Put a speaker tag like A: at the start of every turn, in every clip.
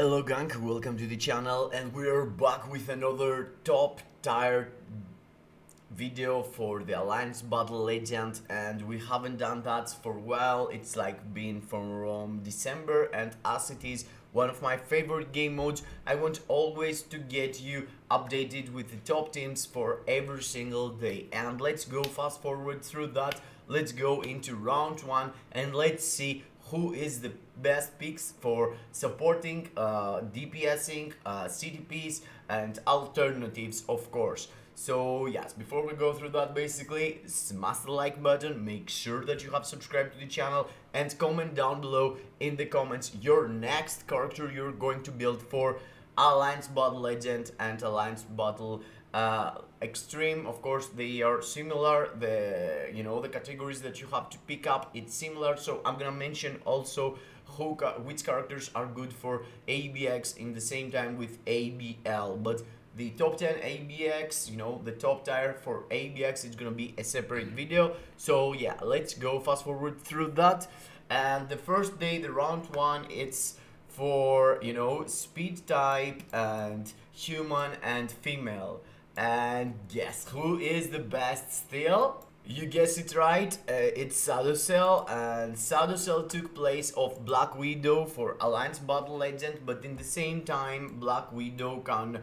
A: Hello gang, welcome to the channel, and we are back with another top tier video for the Alliance Battle Legend, and we haven't done that for a while. It's like been from December, and as it is one of my favorite game modes, I want always to get you updated with the top teams for every single day. And let's go fast forward through that. Let's go into round 1 and let's see who is the best picks for supporting, DPSing, CTPs and alternatives, of course. So yes, before we go through that, basically smash the like button, make sure that you have subscribed to the channel, and comment down below in the comments your next character you're going to build for Alliance Battle Legend and Alliance Battle Extreme. Of course, they are similar. The categories that you have to pick up, it's similar. So I'm gonna mention also which characters are good for ABX in the same time with ABL. But the top 10 ABX, the top tier for ABX, is gonna be a separate video. So yeah, let's go fast forward through that. And the first day, the round 1, it's for speed type and human and female. And guess who is the best still? You guessed it right, it's Sadocel, and Sadocel took place of Black Widow for Alliance Battle Legend, but in the same time Black Widow can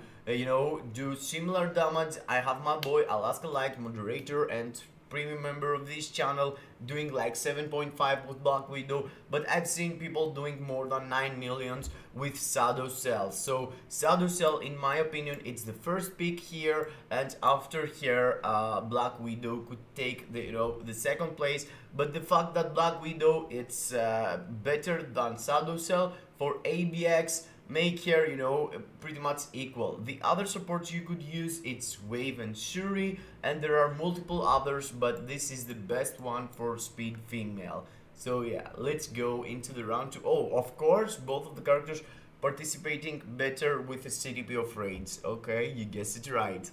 A: do similar damage. I have my boy Alaska Light, moderator and premium member of this channel, doing like 7.5 with Black Widow, but I've seen people doing more than 9 millions with Sadocel. So Sadocel, in my opinion, it's the first pick here, and after here Black Widow could take the second place. But the fact that Black Widow it's better than Sadocel for ABX make here pretty much equal. The other supports you could use, it's Wave and Shuri, and there are multiple others, but this is the best one for speed female. So yeah, let's go into the round 2. Oh, of course, both of the characters participating better with the CTP of raids. Okay, you guessed it right.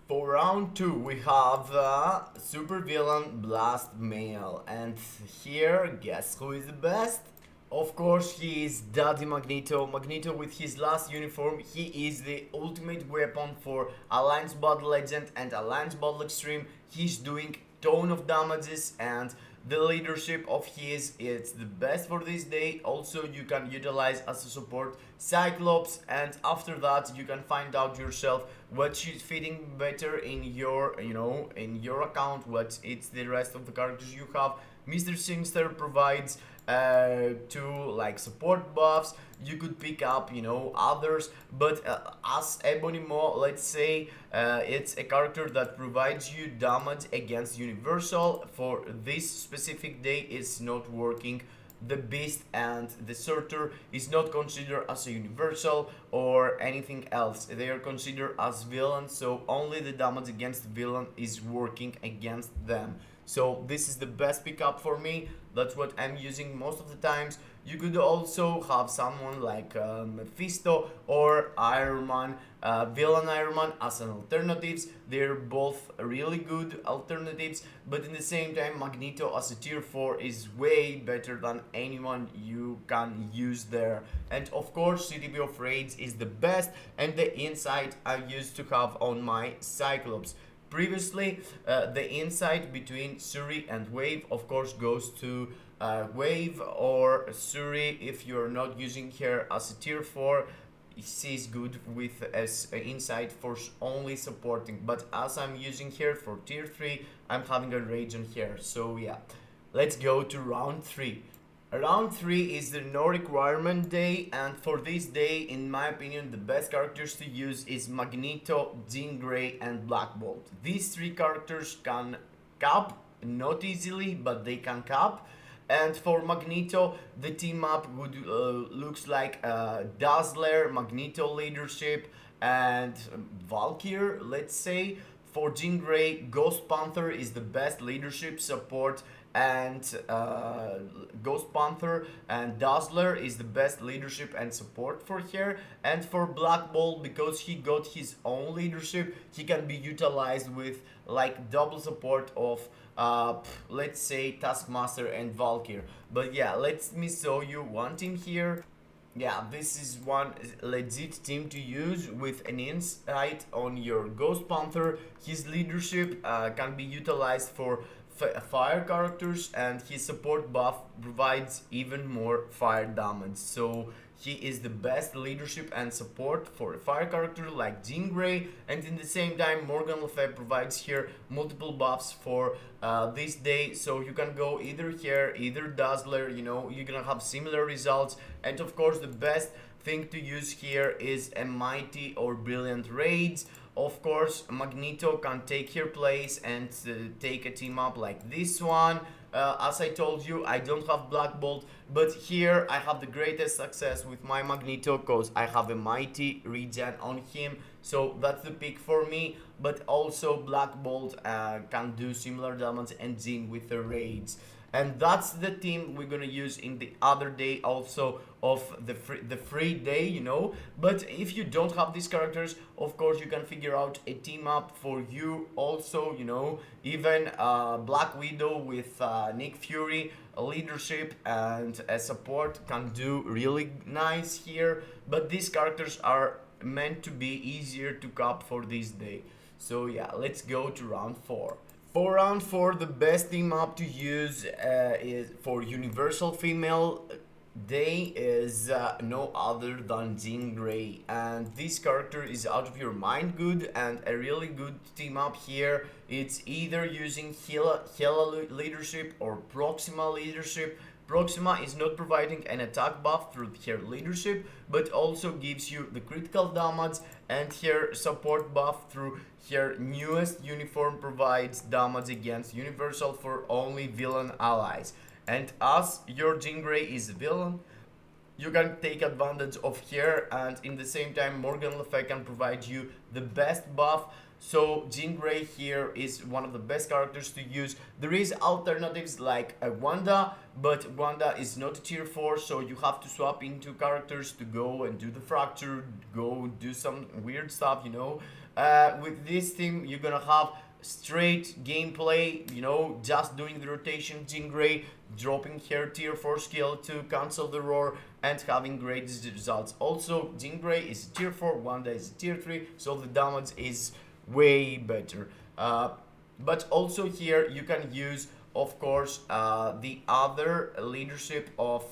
A: For round 2, we have super villain Blast Male, and here, guess who is the best? Of course, he is Daddy Magneto. Magneto, with his last uniform, he is the ultimate weapon for Alliance Battle Legend and Alliance Battle Extreme. He's doing ton of damages, and the leadership of his, it's the best for this day. Also, you can utilize as a support Cyclops, and after that you can find out yourself what is fitting better in your in your account, what it's the rest of the characters you have. Mr. Sinister provides to like support buffs. You could pick up others, but as Ebonimo, let's say it's a character that provides you damage against Universal. For this specific day, it's not working. The Beast and the Sorter is not considered as a Universal or anything else. They are considered as villains, so only the damage against the villain is working against them. So this is the best pickup for me. That's what I'm using most of the times. You could also have someone like Mephisto or Iron Man, villain Iron Man as an alternatives. They're both really good alternatives, but in the same time Magneto as a tier 4 is way better than anyone you can use there. And of course CTP of raids is the best, and the insight I used to have on my Cyclops. Previously, the insight between Shuri and Wave, of course, goes to Wave or Shuri if you're not using her as a tier 4. She's good with as insight for only supporting, but as I'm using her for tier 3, I'm having a rage on her. So yeah, let's go to round 3. Round 3 is the no requirement day, and for this day, in my opinion, the best characters to use is Magneto, Jean Grey and Black Bolt. These 3 characters can cap, not easily, but they can cap. And for Magneto, the team up would looks like Dazzler, Magneto leadership, and Valkyrie, let's say. For Jean Grey, Ghost Panther is the best leadership support, and Ghost Panther and Dazzler is the best leadership and support for her. And for Black Bolt, because he got his own leadership, he can be utilized with like double support of let's say Taskmaster and Valkyrie. But yeah, let me show you one team here. Yeah, this is one legit team to use with an insight on your Ghost Panther. His leadership can be utilized for fire characters, and his support buff provides even more fire damage. So he is the best leadership and support for a fire character like Jean Grey, and in the same time Morgan Le Fay provides here multiple buffs for this day. So you can go either here, either Dazzler, you know, you're gonna have similar results. And of course the best thing to use here is a mighty or brilliant raids. Of course Magneto can take her place and take a team up like this one. As I told you, I don't have Black Bolt, but here I have the greatest success with my Magneto because I have a mighty regen on him, so that's the pick for me. But also Black Bolt can do similar damage and Jean with the raids. And that's the team we're gonna use in the other day also of the free day, you know. But if you don't have these characters, of course you can figure out a team up for you also, you know. Even Black Widow with Nick Fury, a leadership and a support can do really nice here. But these characters are meant to be easier to cap for this day. So yeah, let's go to round 4. For round 4, the best team up to use is for Universal Female Day is no other than Jean Grey, and this character is out of your mind good, and a really good team up here. It's either using Hela leadership or Proxima leadership. Proxima is not providing an attack buff through her leadership, but also gives you the critical damage, and her support buff through her newest uniform provides damage against Universal for only villain allies. And as your Jean Grey is a villain, you can take advantage of her, and in the same time Morgan Le Fay can provide you the best buff. So Jean Grey here is one of the best characters to use. There is alternatives like a Wanda, but Wanda is not a tier 4, so you have to swap into characters to go and do the fracture, go do some weird stuff, you know. With this team you're gonna have straight gameplay, you know, just doing the rotation, Jean Grey dropping her tier 4 skill to cancel the roar and having great results. Also Jean Grey is tier 4, Wanda is tier 3, so the damage is way better. But also here you can use, of course, the other leadership of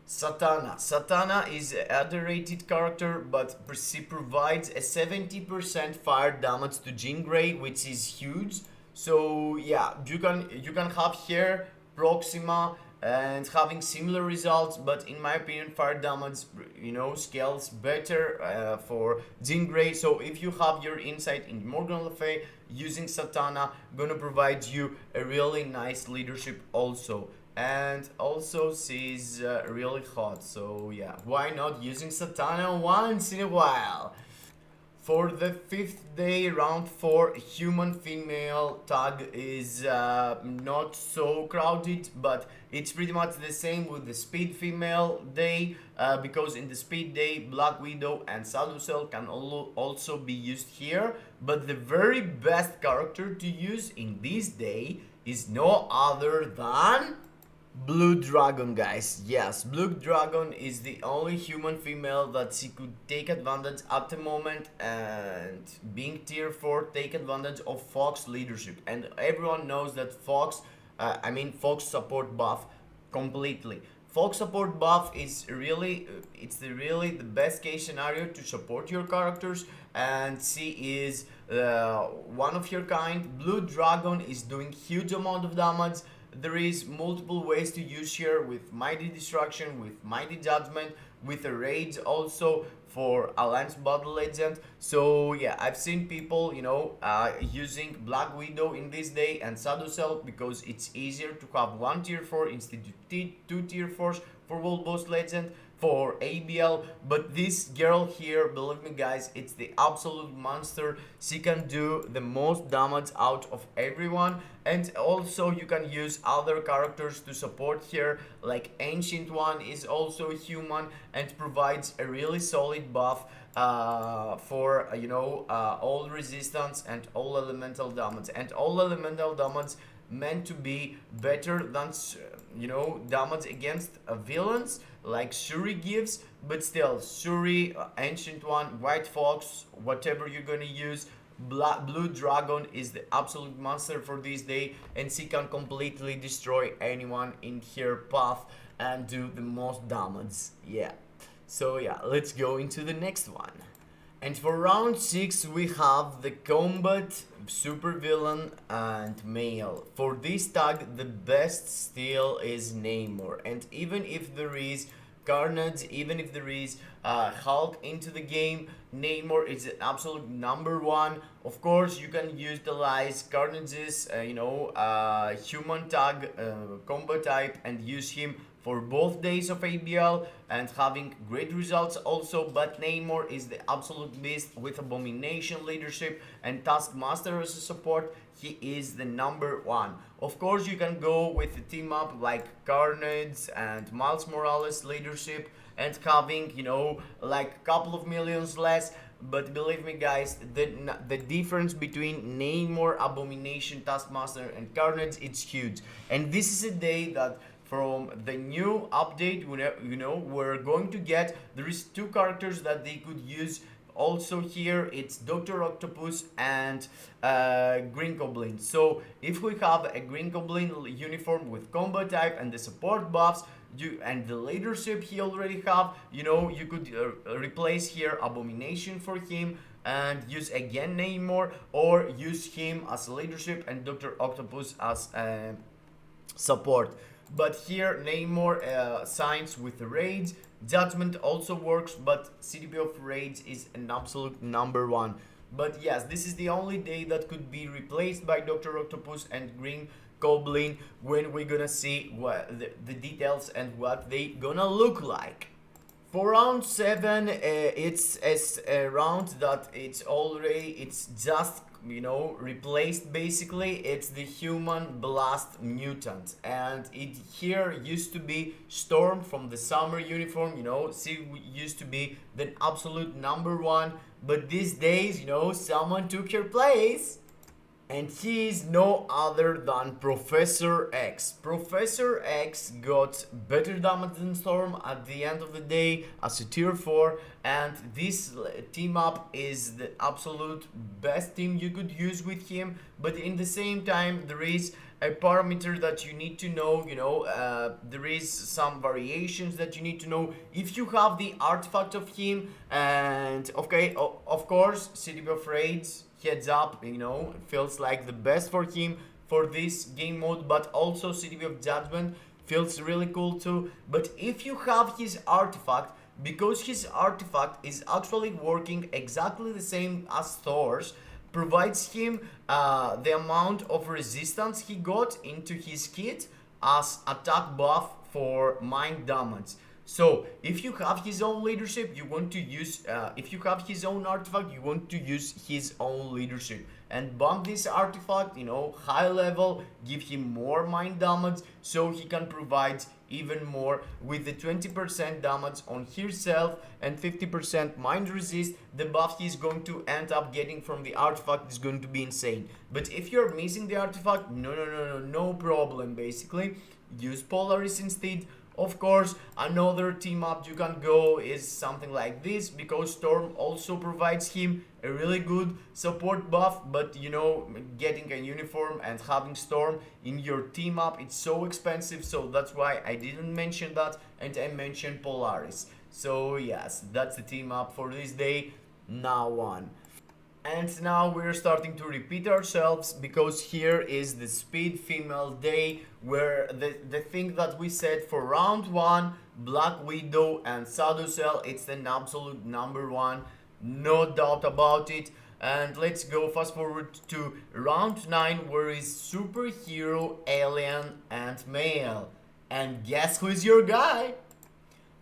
A: Satana. Satana is an underrated character, but she provides a 70% fire damage to Jean Grey, which is huge. So yeah, you can have here Proxima and having similar results, but in my opinion fire damage, you know, scales better for Jean Grey. So if you have your insight in Morgan Le Fay, using Satana gonna provide you a really nice leadership also. And also she's really hot, so yeah, why not using Satana once in a while. For the 5th day, round 4, human female tag is not so crowded, but it's pretty much the same with the speed female day, because in the speed day Black Widow and Saducell can also be used here. But the very best character to use in this day is no other than Blue Dragon, guys. Yes, Blue Dragon is the only human female that she could take advantage at the moment, and being tier 4 take advantage of Fox leadership. And everyone knows that Fox support buff completely. Fox support buff is really the best case scenario to support your characters, and she is one of your kind. Blue Dragon is doing huge amount of damage. There is multiple ways to use here with Mighty Destruction, with Mighty Judgment, with the raids also for Alliance Battle Legend. So yeah, I've seen people, you know, using Black Widow in this day and Saducell because it's easier to have 1 tier 4 instead of 2 tier 4s for World Boss Legend, for ABL. But this girl here, believe me guys, it's the absolute monster. She can do the most damage out of everyone. And also you can use other characters to support here, like Ancient One is also a human and provides a really solid buff. for all resistance and all elemental damage, and all elemental damage meant to be better than damage against villains like Shuri gives, but still Shuri, Ancient One, White Fox, whatever you're gonna use, Blue Dragon is the absolute monster for this day, and she can completely destroy anyone in her path and do the most damage. Yeah. So yeah, let's go into the next one. And for round 6 we have the combat, supervillain and male. For this tag the best still is Namor, and even if there is Carnage, even if there is Hulk into the game, Namor is an absolute number one. Of course, you can utilize Carnage's human tag combo type and use him for both days of ABL and having great results also, but Namor is the absolute beast with Abomination leadership and Taskmaster as a support. He is the number one. Of course, you can go with a team up like Carnage and Miles Morales leadership and having, like a couple of millions less. But believe me guys, the difference between Namor, Abomination, Taskmaster and Carnage, it's huge. And this is a day that from the new update, we're going to get, there is 2 characters that they could use also here. It's Dr. Octopus and Green Goblin. So if we have a Green Goblin uniform with combo type and the support buffs, and the leadership he already have, you could replace here Abomination for him and use again Namor, or use him as leadership and Dr. Octopus as support. But here Namor signs with the raids. Judgment also works, but CDP of raids is an absolute number one. But yes, this is the only day that could be replaced by Dr. Octopus and Green Goblin when we're gonna see what the details and what they gonna look like. For round 7, it's a round that it's just replaced basically. It's the Human Blast Mutant, and it here used to be Storm from the summer uniform. She used to be the absolute number one, but these days someone took her place. And he is no other than Professor X. Professor X got better damage than Storm at the end of the day as a tier 4, and this team up is the absolute best team you could use with him. But in the same time, there is a parameter that you need to know, there is some variations that you need to know if you have the artifact of him. And okay, of course, City of Raids, heads up, feels like the best for him for this game mode, but also City of Judgment feels really cool too. But if you have his artifact, because his artifact is actually working exactly the same as Thor's, provides him the amount of resistance he got into his kit as attack buff for mind damage. So if you have his own leadership, you want to use, if you have his own artifact, you want to use his own leadership and bump this artifact, high level, give him more mind damage so he can provide even more with the 20% damage on himself and 50% mind resist. The buff he's going to end up getting from the artifact is going to be insane. But if you're missing the artifact, no problem basically. Use Polaris instead. Of course, another team up you can go is something like this, because Storm also provides him a really good support buff. But getting a uniform and having Storm in your team up, it's so expensive, so that's why I didn't mention that, and I mentioned Polaris. So yes, that's the team up for this day. Now on. And now we're starting to repeat ourselves, because here is the Speed Female Day, where the thing that we said for round 1, Black Widow and Shadow Cell, it's an absolute number one, no doubt about it. And let's go fast forward to round 9, where is Superhero, Alien and Male. And guess who is your guy?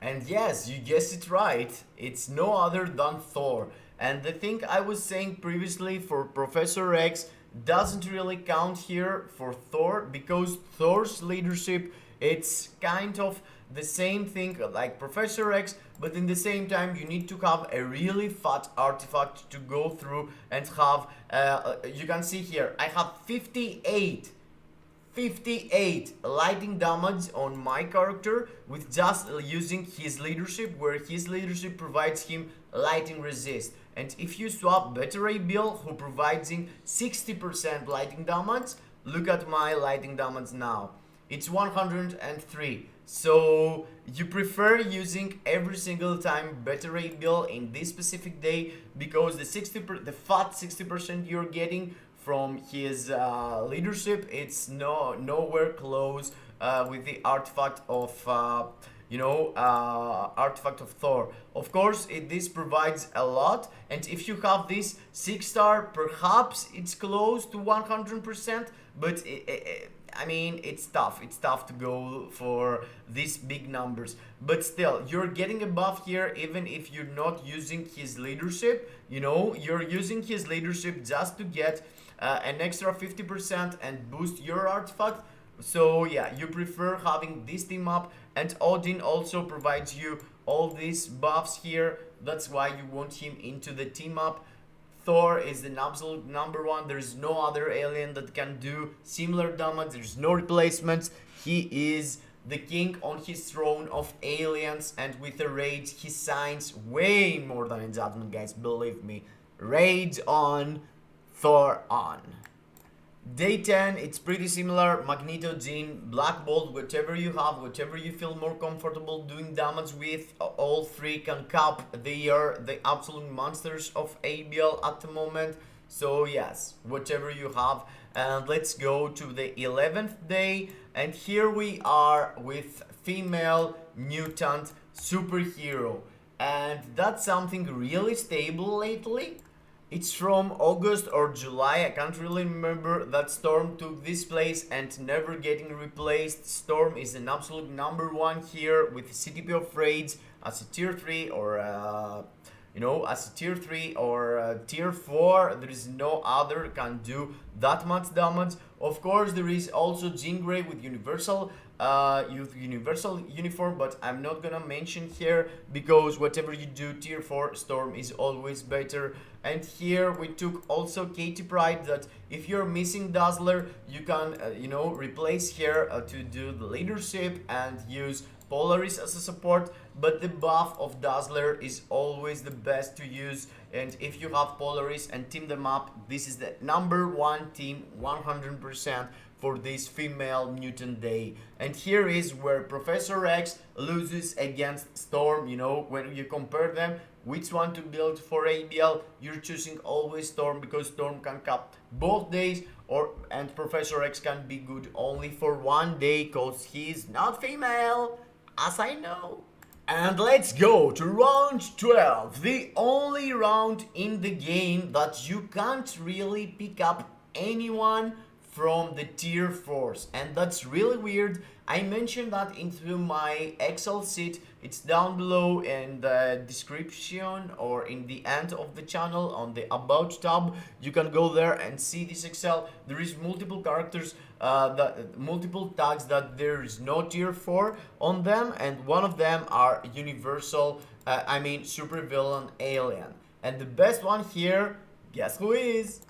A: And yes, you guessed it right, it's no other than Thor. And the thing I was saying previously for Professor X doesn't really count here for Thor, because Thor's leadership, it's kind of the same thing like Professor X, but in the same time you need to have a really fat artifact to go through and have, you can see here, I have 58 lightning damage on my character with just using his leadership, where his leadership provides him lightning resist. And if you swap better ABL, who providing 60% lightning damage, look at my lightning damage now. It's 103. So you prefer using every single time better ABL in this specific day, because the fat 60% you're getting from his leadership, it's nowhere close with the artifact of artifact of Thor. Of course, this provides a lot, and if you have this 6-star, perhaps it's close to 100%, but I mean, it's tough to go for these big numbers, but still you're getting a buff here even if you're not using his leadership. You're using his leadership just to get an extra 50% and boost your artifact. So yeah, you prefer having this team up, and Odin also provides you all these buffs here. That's why you want him into the team up. Thor is an absolute number one. There's no other alien that can do similar damage. There's no replacements. He is the king on his throne of aliens, and with a rage he shines way more than in Judgment, guys, believe me. Rage on, Thor on. Day 10, it's pretty similar. Magneto, Jean, Black Bolt, whatever you have, whatever you feel more comfortable doing damage with, all three can cap. They are the absolute monsters of ABL at the moment. So yes, whatever you have. And let's go to the 11th day, and here we are with female mutant superhero, and that's something really stable lately. It's from August or July, I can't really remember, that Storm took this place and never getting replaced. Storm is an absolute number one here with CTP of Raids as a tier 3 or as a tier 3 or tier 4. There is no other can do that much damage. Of course, there is also Jean Grey with universal uniform, but I'm not gonna mention here because whatever you do, tier 4 Storm is always better. And here we took also Katie Pride, that if you're missing Dazzler, you can replace here to do the leadership and use Polaris as a support, but the buff of Dazzler is always the best to use. And if you have Polaris and team them up, this is the number one team 100% for this female mutant day. And here is where Professor X loses against Storm. When you compare them, which one to build for ABL, you're choosing always Storm, because Storm can cap both days, and Professor X can be good only for one day because he's not female, as I know. And let's go to round 12, the only round in the game that you can't really pick up anyone from the tier 4s, and that's really weird. I mentioned that into my Excel sheet. It's down below in the description or in the end of the channel on the About tab. You can go there and see this Excel. There is multiple characters, multiple tags that there is no tier 4 on them, and one of them are universal, super villain alien. And the best one here, guess who is?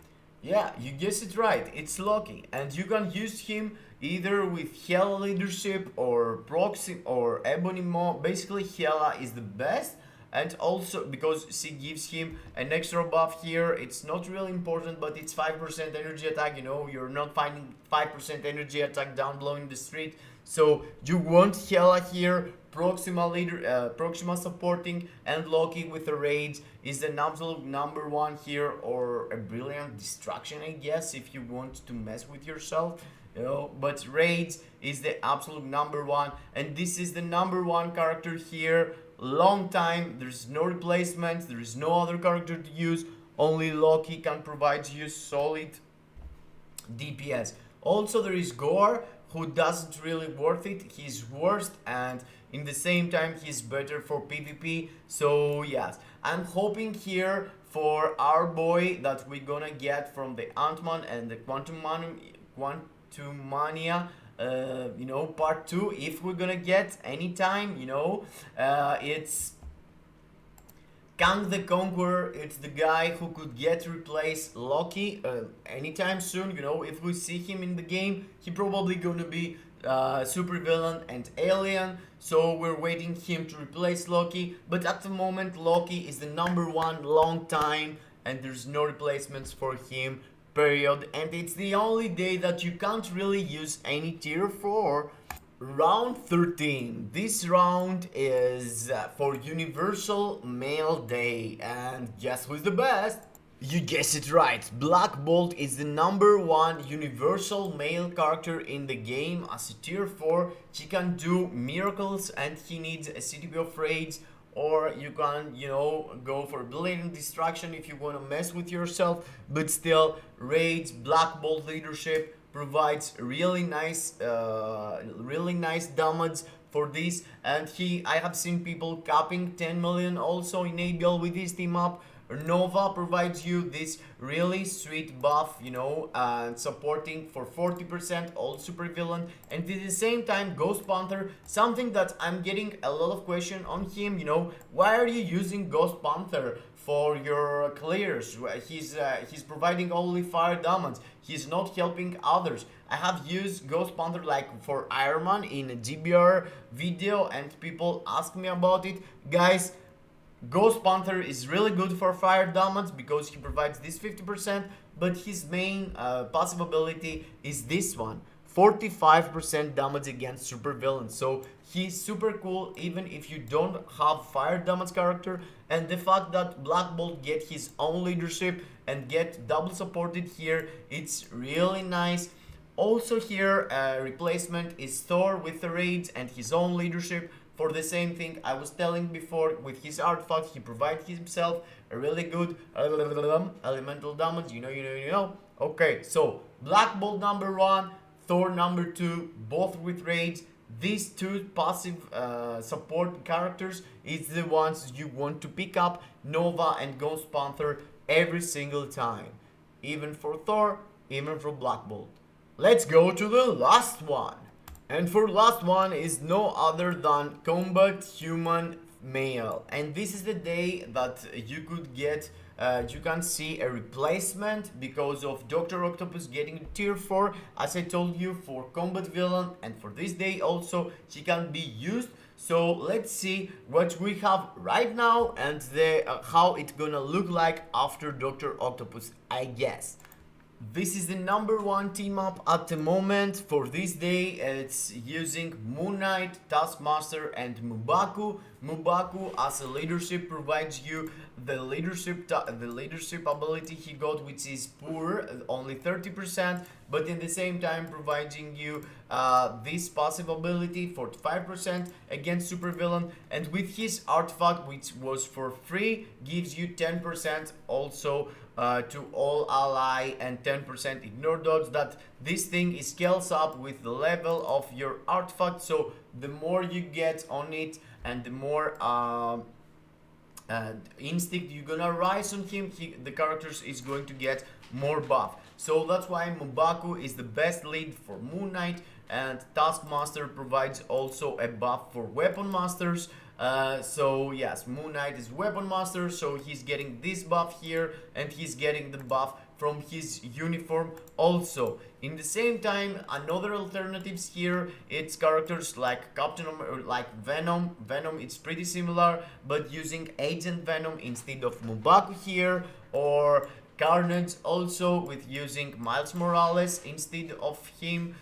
A: Yeah, you guessed it right, it's Loki, and you can use him either with Hela leadership or Proxy or Ebony Maw. Basically Hela is the best, and also because she gives him an extra buff here. It's not really important, but it's 5% energy attack. You're not finding 5% energy attack down below in the street, so you want Hela here. Proxima supporting, and Loki with a rage is an absolute number one here, or a brilliant distraction, I guess, if you want to mess with yourself. But rage is the absolute number one, and this is the number one character here. Long time, there's no replacements, there is no other character to use. Only Loki can provide you solid DPS. Also, there is Gore, who doesn't really worth it. He's worst, and in the same time he's better for PvP. So yes, I'm hoping here for our boy that we're gonna get from the Ant-Man and the Quantumania, you know, part 2, if we're gonna get anytime, you know. It's Kang the Conqueror. It's the guy who could get replace Loki anytime soon. You know, if we see him in the game, he probably gonna be super villain and alien. So we're waiting him to replace Loki. But at the moment, Loki is the #1 long time, and there's no replacements for him. Period. And it's the only day that you can't really use any tier 4. Round 13. This round is for Universal Male Day, and guess who's the best? You guessed it right. Black Bolt is the #1 universal male character in the game as a tier 4. He can do miracles and he needs a CTP of raids, or you can, you know, go for blatant destruction if you want to mess with yourself, but still raids, Black Bolt leadership provides really nice damage for this. And I have seen people capping 10 million also in ABL with this team up. Nova provides you this really sweet buff, you know, and supporting for 40% all super villain. And at the same time, Ghost Panther, something that I'm getting a lot of question on him, you know, why are you using Ghost Panther for your clears? He's providing only fire damage. He's not helping others. I have used Ghost Panther like for Iron Man in a GBR video, and people ask me about it. Guys, Ghost Panther is really good for fire damage because he provides this 50%, but his main passive ability is this one, 45% damage against super villains. So he's super cool even if you don't have fire damage character. And the fact that Black Bolt get his own leadership and get double supported here, it's really nice. Also here, replacement is Thor with the raids and his own leadership. For the same thing I was telling before, with his artifact, he provides himself a really good elemental damage, you know. Okay, so Black Bolt #1, Thor #2, both with raids. These two passive support characters is the ones you want to pick up, Nova and Ghost Panther, every single time. Even for Thor, even for Black Bolt. Let's go to the last one. And for last one is no other than Combat Human Male. And this is the day that you could get, you can see a replacement because of Dr. Octopus getting tier 4, as I told you, for Combat Villain. And for this day also, she can be used. So let's see what we have right now and how it's gonna look like after Dr. Octopus, I guess. This is the #1 team up at the moment for this day. It's using Moon Knight, Taskmaster and M'Baku. M'Baku as a leadership provides you the leadership ability he got, which is poor, only 30%, but in the same time providing you this passive ability, 45% against supervillain, and with his artifact, which was for free, gives you 10% also to all ally and 10% ignore dodge. That this thing is scales up with the level of your artifact, so the more you get on it and the more instinct you're gonna rise on him, the characters is going to get more buff. So that's why M'Baku is the best lead for Moon Knight, and Taskmaster provides also a buff for Weapon Masters. So yes, Moon Knight is Weapon Master, so he's getting this buff here, and he's getting the buff from his uniform also. In the same time, another alternatives here, it's characters like Captain or like Venom. Venom, it's pretty similar, but using Agent Venom instead of M'Baku here, or Carnage also with using Miles Morales instead of him.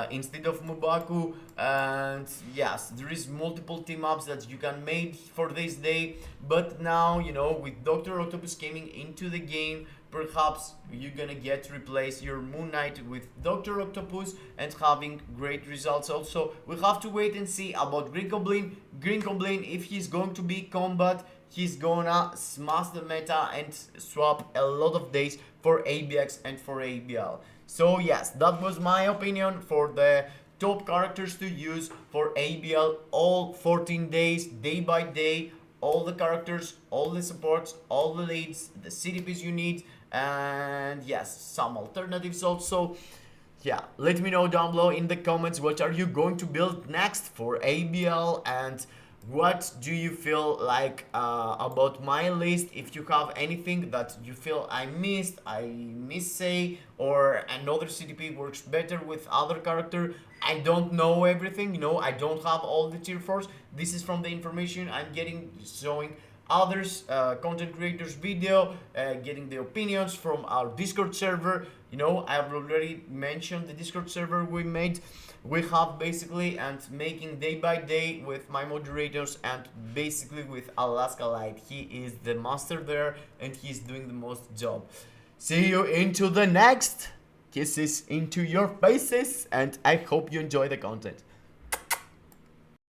A: Instead of M'Baku. And yes, there is multiple team ups that you can make for this day, but now, you know, with Dr. Octopus coming into the game, perhaps you're gonna get to replace your Moon Knight with Dr. Octopus and having great results. Also, we have to wait and see about Green Goblin. Green Goblin, if he's going to be combat, he's gonna smash the meta and swap a lot of days for ABX and for ABL. So yes, that was my opinion for the top characters to use for ABL, all 14 days, day by day, all the characters, all the supports, all the leads, the CDPs you need, and yes, some alternatives also. Yeah, let me know down below in the comments what are you going to build next for ABL, and what do you feel like about my list. If you have anything that you feel I miss say, or another CDP works better with other character. I don't know everything, you know, I don't have all the tier 4s. This is from the information I'm getting, showing others content creators video, getting the opinions from our Discord server. You know, I've already mentioned the Discord server we made. We have basically, and making day by day with my moderators, and basically with Alaska Light. He is the master there and he's doing the most job. See you into the next. Kisses into your faces, and I hope you enjoy the content.